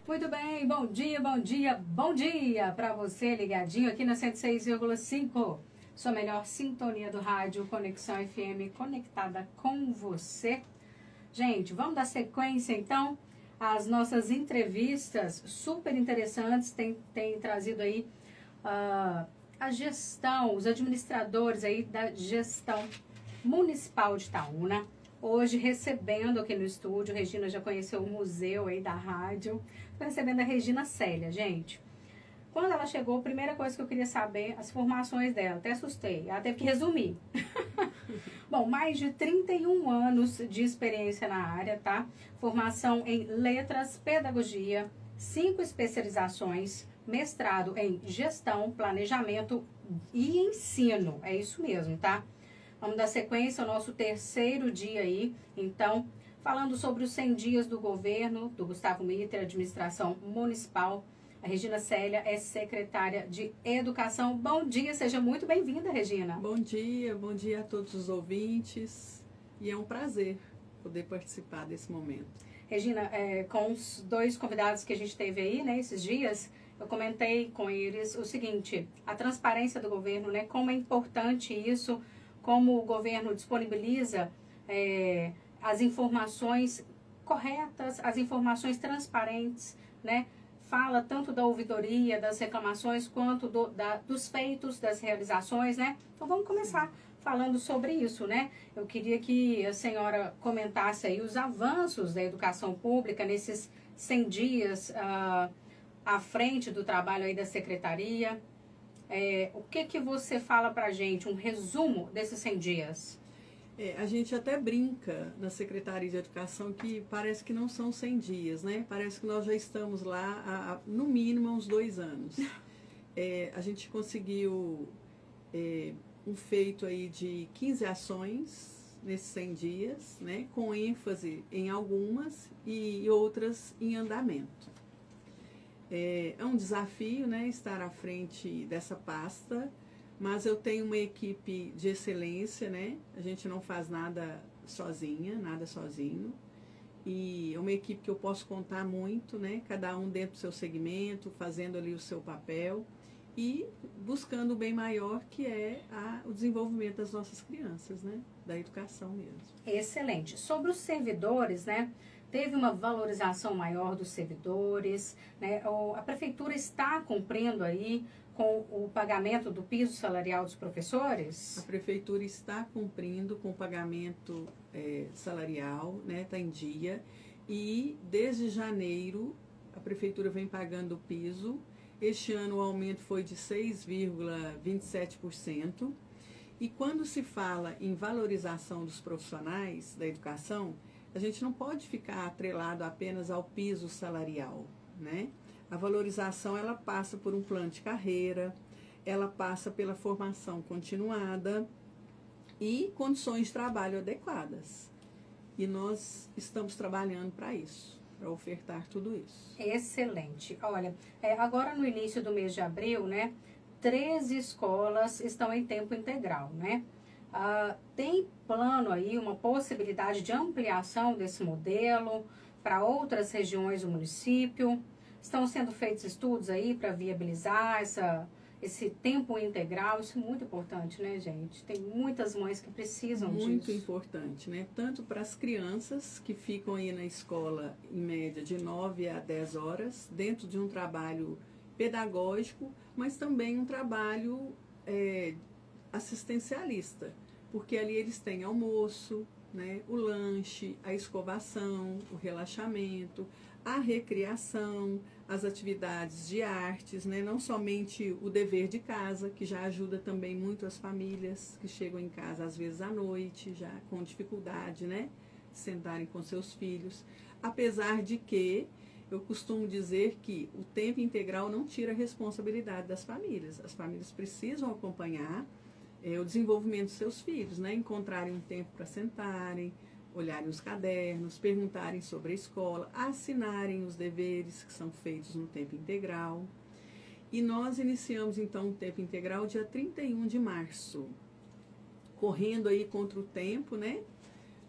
Muito bem, bom dia, bom dia, bom dia para você ligadinho aqui na 106,5. Sua melhor sintonia do rádio Conexão FM, conectada com você. Gente, vamos dar sequência então às nossas entrevistas super interessantes. Tem trazido aí a gestão, os administradores aí da gestão municipal de Itaúna. Hoje recebendo aqui no estúdio, Regina já conheceu o museu aí da rádio, tô recebendo a Regina Célia, gente. Quando ela chegou, a primeira coisa que eu queria saber, as formações dela, até assustei, ela teve que resumir. Bom, mais de 31 anos de experiência na área, tá? Formação em letras, pedagogia, 5 especializações, mestrado em gestão, planejamento e ensino, é isso mesmo, tá? Vamos dar sequência ao nosso terceiro dia aí, então, falando sobre os 100 dias do governo, do Gustavo Mitter, administração municipal. A Regina Célia é secretária de Educação. Bom dia, seja muito bem-vinda, Regina. Bom dia a todos os ouvintes. E é um prazer poder participar desse momento. Regina, com os 2 convidados que a gente teve aí, né, esses dias, eu comentei com eles o seguinte, a transparência do governo, né, como é importante isso, como o governo disponibiliza as informações corretas, as informações transparentes, né? Fala tanto da ouvidoria, das reclamações, quanto dos feitos, das realizações, né? Então vamos começar falando sobre isso, né? Eu queria que a senhora comentasse aí os avanços da educação pública nesses 100 dias à frente do trabalho aí da secretaria. O que você fala pra gente, um resumo desses 100 dias? A gente até brinca na Secretaria de Educação que parece que não são 100 dias, né? Parece que nós já estamos lá há no mínimo uns 2 anos. A gente conseguiu um feito aí de 15 ações nesses 100 dias, né? Com ênfase em algumas e outras em andamento. É um desafio, né, estar à frente dessa pasta, mas eu tenho uma equipe de excelência, né? A gente não faz nada sozinha, nada sozinho. E é uma equipe que eu posso contar muito, né? Cada um dentro do seu segmento, fazendo ali o seu papel e buscando o bem maior, que é o desenvolvimento das nossas crianças, né? Da educação mesmo. Excelente. Sobre os servidores, né? Teve uma valorização maior dos servidores, né? A prefeitura está cumprindo aí com o pagamento do piso salarial dos professores? A prefeitura está cumprindo com o pagamento salarial, né? Está em dia. E desde janeiro a prefeitura vem pagando o piso. Este ano o aumento foi de 6,27%. E quando se fala em valorização dos profissionais da educação, a gente não pode ficar atrelado apenas ao piso salarial, né? A valorização, ela passa por um plano de carreira, ela passa pela formação continuada e condições de trabalho adequadas. E nós estamos trabalhando para isso, para ofertar tudo isso. Excelente. Olha, agora no início do mês de abril, né, 13 escolas estão em tempo integral, né? Tem plano aí, uma possibilidade de ampliação desse modelo para outras regiões do município? Estão sendo feitos estudos aí para viabilizar esse tempo integral? Isso é muito importante, né, gente? Tem muitas mães que precisam disso. Muito importante, né? Tanto para as crianças que ficam aí na escola em média de 9 a 10 horas, dentro de um trabalho pedagógico, mas também um trabalho assistencialista, porque ali eles têm almoço, né, o lanche, a escovação, o relaxamento, a recreação, as atividades de artes, né, não somente o dever de casa, que já ajuda também muito as famílias que chegam em casa às vezes à noite, já com dificuldade, né, de sentarem com seus filhos, apesar de que eu costumo dizer que o tempo integral não tira a responsabilidade das famílias. As famílias precisam acompanhar o desenvolvimento dos seus filhos, né? Encontrarem um tempo para sentarem, olharem os cadernos, perguntarem sobre a escola, assinarem os deveres que são feitos no tempo integral. E nós iniciamos então o tempo integral dia 31 de março, correndo aí contra o tempo, né?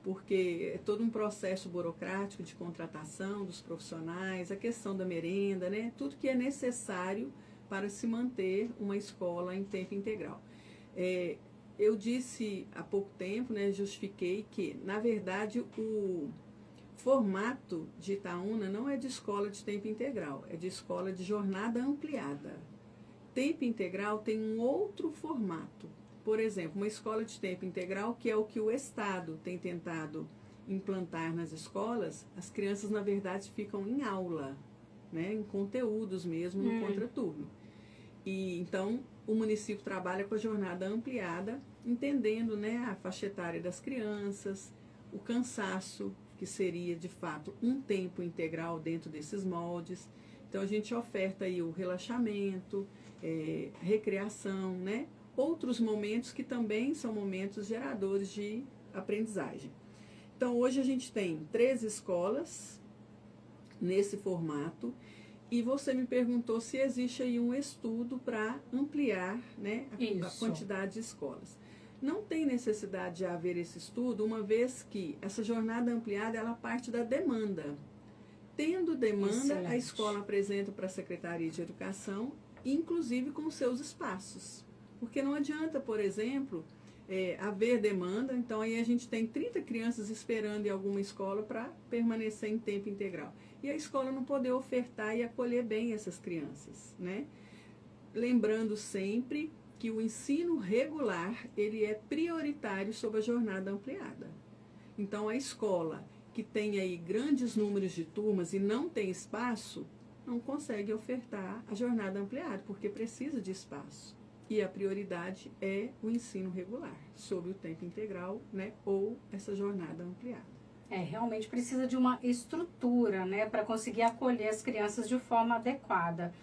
porque é todo um processo burocrático de contratação dos profissionais, a questão da merenda, né? Tudo que é necessário para se manter uma escola em tempo integral. Eu disse há pouco tempo, né, justifiquei que, na verdade, o formato de Itaúna não é de escola de tempo integral, é de escola de jornada ampliada. Tempo integral tem um outro formato. Por exemplo, uma escola de tempo integral, que é o que o Estado tem tentado implantar nas escolas, as crianças, na verdade, ficam em aula, né, em conteúdos mesmo, no contraturno. E, então, o município trabalha com a jornada ampliada, entendendo, né, a faixa etária das crianças, o cansaço, que seria, de fato, um tempo integral dentro desses moldes. Então, a gente oferta aí o relaxamento, recreação, né? Outros momentos que também são momentos geradores de aprendizagem. Então, hoje a gente tem 3 escolas nesse formato, e você me perguntou se existe aí um estudo para ampliar, né, a quantidade de escolas. Não tem necessidade de haver esse estudo, uma vez que essa jornada ampliada, ela parte da demanda. Tendo demanda, excelente, a escola apresenta para a Secretaria de Educação, inclusive com seus espaços. Porque não adianta, por exemplo, haver demanda, então aí a gente tem 30 crianças esperando em alguma escola para permanecer em tempo integral. E a escola não poder ofertar e acolher bem essas crianças, né? Lembrando sempre que o ensino regular, ele é prioritário sobre a jornada ampliada. Então, a escola que tem aí grandes números de turmas e não tem espaço, não consegue ofertar a jornada ampliada, porque precisa de espaço. E a prioridade é o ensino regular, sobre o tempo integral, né, ou essa jornada ampliada. Realmente precisa de uma estrutura, né, para conseguir acolher as crianças de forma adequada.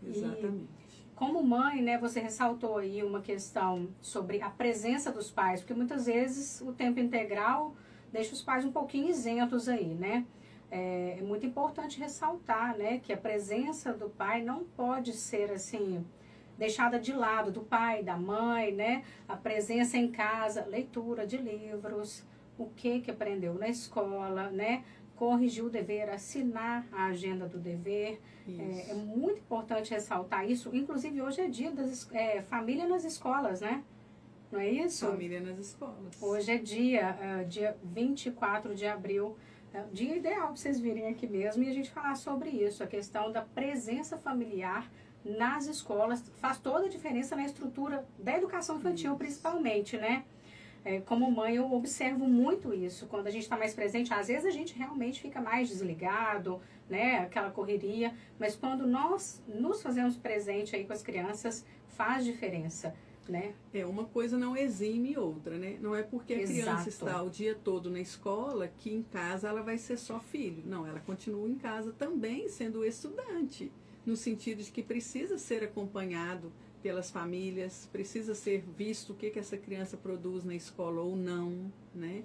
Exatamente. E, como mãe, né, você ressaltou aí uma questão sobre a presença dos pais, porque muitas vezes o tempo integral deixa os pais um pouquinho isentos aí, né? É muito importante ressaltar, né, que a presença do pai não pode ser assim deixada de lado, do pai, da mãe, né? A presença em casa, leitura de livros, o que aprendeu na escola, né? Corrigir o dever, assinar a agenda do dever. É muito importante ressaltar isso. Inclusive, hoje é dia das família nas escolas, né? Não é isso? Família nas escolas. Hoje é dia 24 de abril. Dia ideal para vocês virem aqui mesmo e a gente falar sobre isso. A questão da presença familiar nas escolas faz toda a diferença na estrutura da educação infantil, principalmente, né? Como mãe, eu observo muito isso. Quando a gente está mais presente, às vezes a gente realmente fica mais desligado, né? Aquela correria. Mas quando nós nos fazemos presente aí com as crianças, faz diferença, né? Uma coisa não exime outra, né? Não é porque a Exato. Criança está o dia todo na escola que em casa ela vai ser só filho. Não, ela continua em casa também sendo estudante, no sentido de que precisa ser acompanhado pelas famílias, precisa ser visto o que essa criança produz na escola ou não, né?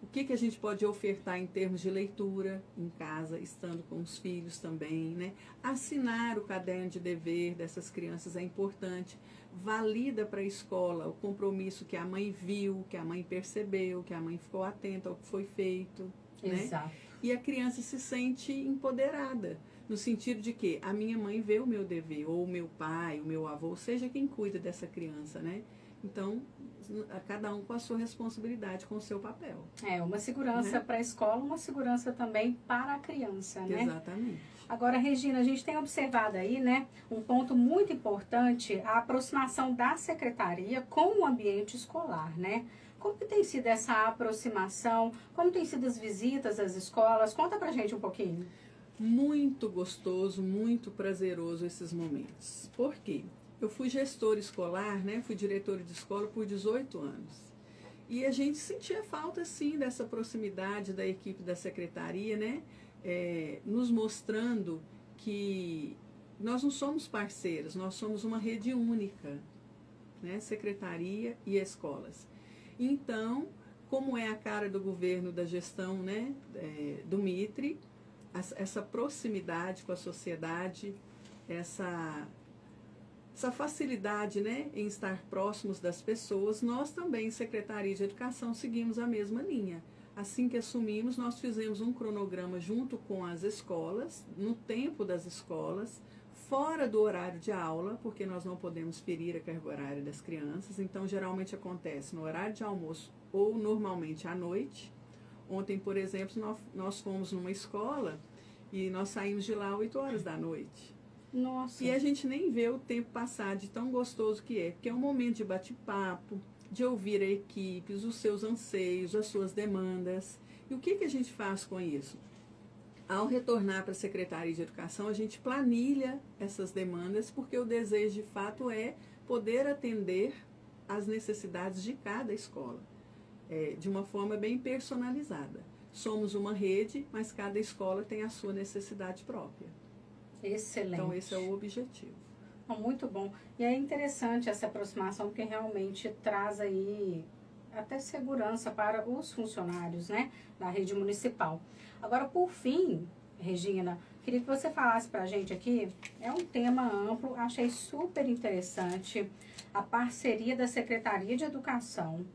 O que a gente pode ofertar em termos de leitura em casa, estando com os filhos também, né? Assinar o caderno de dever dessas crianças é importante. Valida para a escola o compromisso que a mãe viu, que a mãe percebeu, que a mãe ficou atenta ao que foi feito, Exato. né? E a criança se sente empoderada, no sentido de que a minha mãe vê o meu dever, ou o meu pai, o meu avô, seja quem cuida dessa criança, né? Então, cada um com a sua responsabilidade, com o seu papel. Uma segurança, né, para a escola, uma segurança também para a criança, né? Exatamente. Agora, Regina, a gente tem observado aí, né, um ponto muito importante, a aproximação da secretaria com o ambiente escolar, né? Como que tem sido essa aproximação? Como tem sido as visitas às escolas? Conta pra gente um pouquinho. Muito gostoso, muito prazeroso esses momentos. Por quê? Eu fui gestora escolar, né? Fui diretora de escola por 18 anos. E a gente sentia falta, sim, dessa proximidade da equipe da secretaria, né? Nos mostrando que nós não somos parceiros, nós somos uma rede única, né? Secretaria e escolas. Então, como é a cara do governo, da gestão, né? Do Mitre, essa proximidade com a sociedade, essa facilidade, né, em estar próximos das pessoas, nós também, Secretaria de Educação, seguimos a mesma linha. Assim que assumimos, nós fizemos um cronograma junto com as escolas, no tempo das escolas, fora do horário de aula, porque nós não podemos ferir a carga horária das crianças. Então, geralmente acontece no horário de almoço ou normalmente à noite. Ontem, por exemplo, nós fomos numa escola e nós saímos de lá 8 horas da noite. Nossa. E a gente nem vê o tempo passar de tão gostoso que é, porque é um momento de bate-papo, de ouvir a equipe, os seus anseios, as suas demandas. E o que a gente faz com isso? Ao retornar para a Secretaria de Educação, a gente planilha essas demandas, porque o desejo de fato é poder atender às necessidades de cada escola, de uma forma bem personalizada. Somos uma rede, mas cada escola tem a sua necessidade própria. Excelente. Então, esse é o objetivo. Muito bom. E é interessante essa aproximação, porque realmente traz aí até segurança para os funcionários, né, da rede municipal. Agora, por fim, Regina, queria que você falasse para a gente aqui, é um tema amplo, achei super interessante, a parceria da Secretaria de Educação,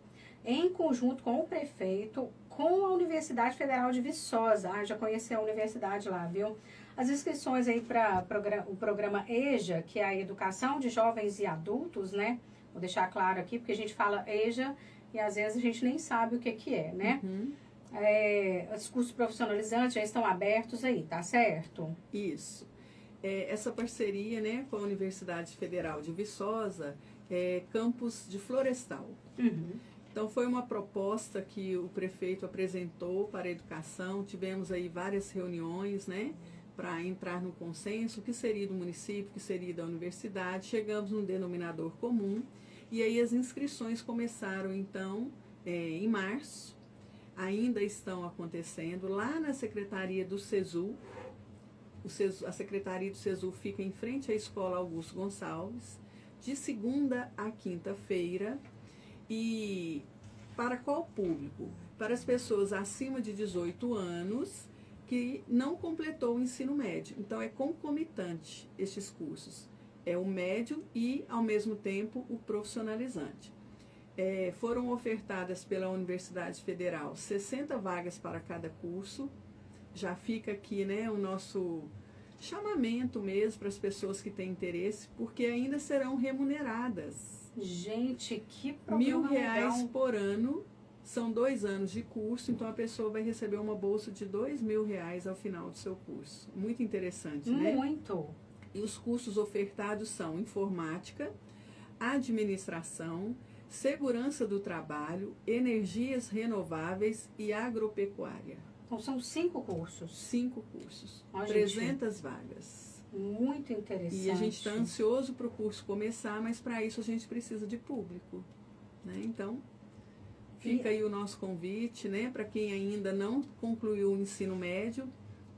em conjunto com o prefeito, com a Universidade Federal de Viçosa. Já conheci a universidade lá, viu? As inscrições aí para o programa EJA, que é a Educação de Jovens e Adultos, né? Vou deixar claro aqui, porque a gente fala EJA e às vezes a gente nem sabe o que é, né? Uhum. Os cursos profissionalizantes já estão abertos aí, tá certo? Isso. Essa parceria, né, com a Universidade Federal de Viçosa, campus de Florestal. Uhum. Então, foi uma proposta que o prefeito apresentou para a educação. Tivemos aí várias reuniões, né, para entrar no consenso, o que seria do município, o que seria da universidade. Chegamos num denominador comum e aí as inscrições começaram, então, em março. Ainda estão acontecendo lá na Secretaria do SESU. A Secretaria do SESU fica em frente à Escola Augusto Gonçalves, de segunda a quinta-feira. E para qual público? Para as pessoas acima de 18 anos que não completou o ensino médio. Então, é concomitante estes cursos. É o médio e, ao mesmo tempo, o profissionalizante. Foram ofertadas pela Universidade Federal 60 vagas para cada curso. Já fica aqui, né, o nosso chamamento mesmo para as pessoas que têm interesse, porque ainda serão remuneradas. Gente, que programa R$1.000 legal. por ano, são 2 anos de curso, então a pessoa vai receber uma bolsa de R$2.000 ao final do seu curso. Muito interessante, né? Muito. E os cursos ofertados são informática, administração, segurança do trabalho, energias renováveis e agropecuária. Então, são 5 cursos. 5 cursos, Ó, 300 vagas. Muito interessante. E a gente está ansioso para o curso começar, mas para isso a gente precisa de público, né? Então, fica aí o nosso convite, né? Para quem ainda não concluiu o ensino médio,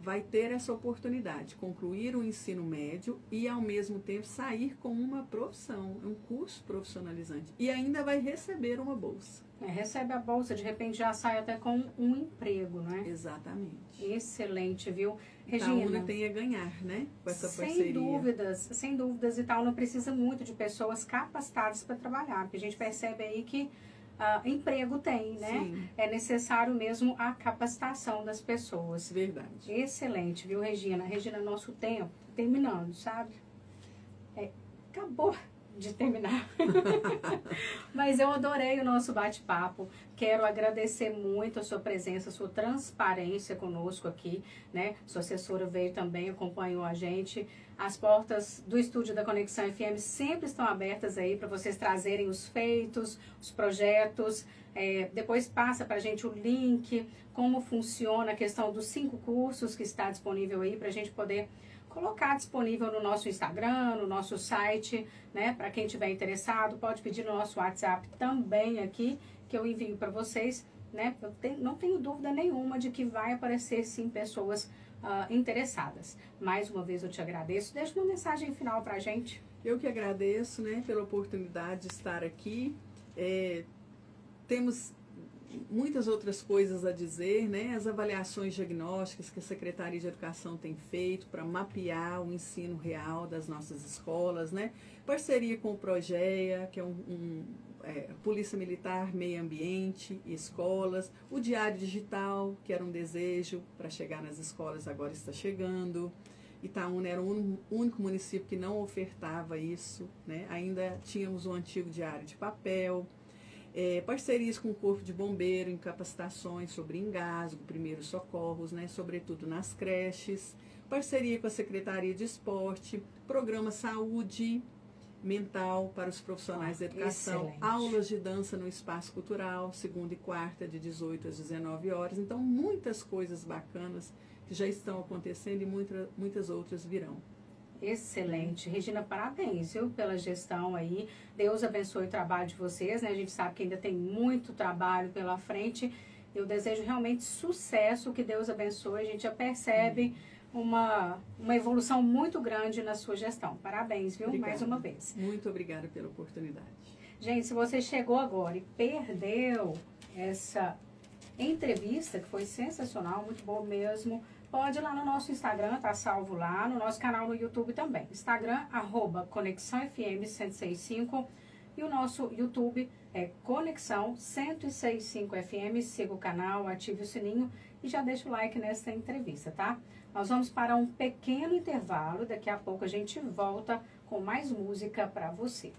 vai ter essa oportunidade, concluir o ensino médio e, ao mesmo tempo, sair com uma profissão, um curso profissionalizante. E ainda vai receber uma bolsa. Recebe a bolsa, de repente já sai até com um emprego, né? Exatamente. Excelente, viu? Regina, Regina, a UNA tem a ganhar, né? Com essa sem parceria. sem dúvidas e tal, não precisa muito de pessoas capacitadas para trabalhar, porque a gente percebe aí que emprego tem, né? Sim. É necessário mesmo a capacitação das pessoas. Verdade. Excelente, viu, Regina? Regina, nosso tempo tá terminando, sabe? Acabou de terminar. Mas eu adorei o nosso bate-papo. Quero agradecer muito a sua presença, a sua transparência conosco aqui, né? Sua assessora veio também, acompanhou a gente. As portas do estúdio da Conexão FM sempre estão abertas aí para vocês trazerem os feitos, os projetos. Depois passa para a gente o link, como funciona a questão dos 5 cursos que está disponível aí para a gente poder colocar disponível no nosso Instagram, no nosso site, né? Para quem tiver interessado, pode pedir no nosso WhatsApp também aqui, que eu envio para vocês, né? Não tenho dúvida nenhuma de que vai aparecer sim pessoas interessadas. Mais uma vez eu te agradeço. Deixa uma mensagem final para a gente. Eu que agradeço, né, pela oportunidade de estar aqui. Temos muitas outras coisas a dizer, né? As avaliações diagnósticas que a Secretaria de Educação tem feito para mapear o ensino real das nossas escolas, né? Parceria com o Progea, que é Polícia Militar, Meio Ambiente e Escolas, o Diário Digital, que era um desejo para chegar nas escolas, agora está chegando. Itaúna era o único município que não ofertava isso, né? Ainda tínhamos o antigo diário de papel, parcerias com o Corpo de Bombeiro em capacitações sobre engasgo, primeiros socorros, né? Sobretudo nas creches, parceria com a Secretaria de Esporte, programa Saúde Mental para os profissionais da educação, excelente. Aulas de dança no espaço cultural, segunda e quarta, de 18 às 19 horas. Então, muitas coisas bacanas que já estão acontecendo e muitas outras virão. Excelente. Regina, parabéns, viu, pela gestão aí. Deus abençoe o trabalho de vocês, né? A gente sabe que ainda tem muito trabalho pela frente. Eu desejo realmente sucesso, que Deus abençoe. A gente já percebe uma evolução muito grande na sua gestão. Parabéns, viu? Obrigada. Mais uma vez. Muito obrigada pela oportunidade. Gente, se você chegou agora e perdeu essa entrevista, que foi sensacional, muito boa mesmo, pode ir lá no nosso Instagram, tá salvo lá, no nosso canal no YouTube também. Instagram, @ConexãoFM1065 e o nosso YouTube é Conexão 1065 FM. Siga o canal, ative o sininho e já deixa o like nessa entrevista, tá? Nós vamos para um pequeno intervalo, daqui a pouco a gente volta com mais música para você.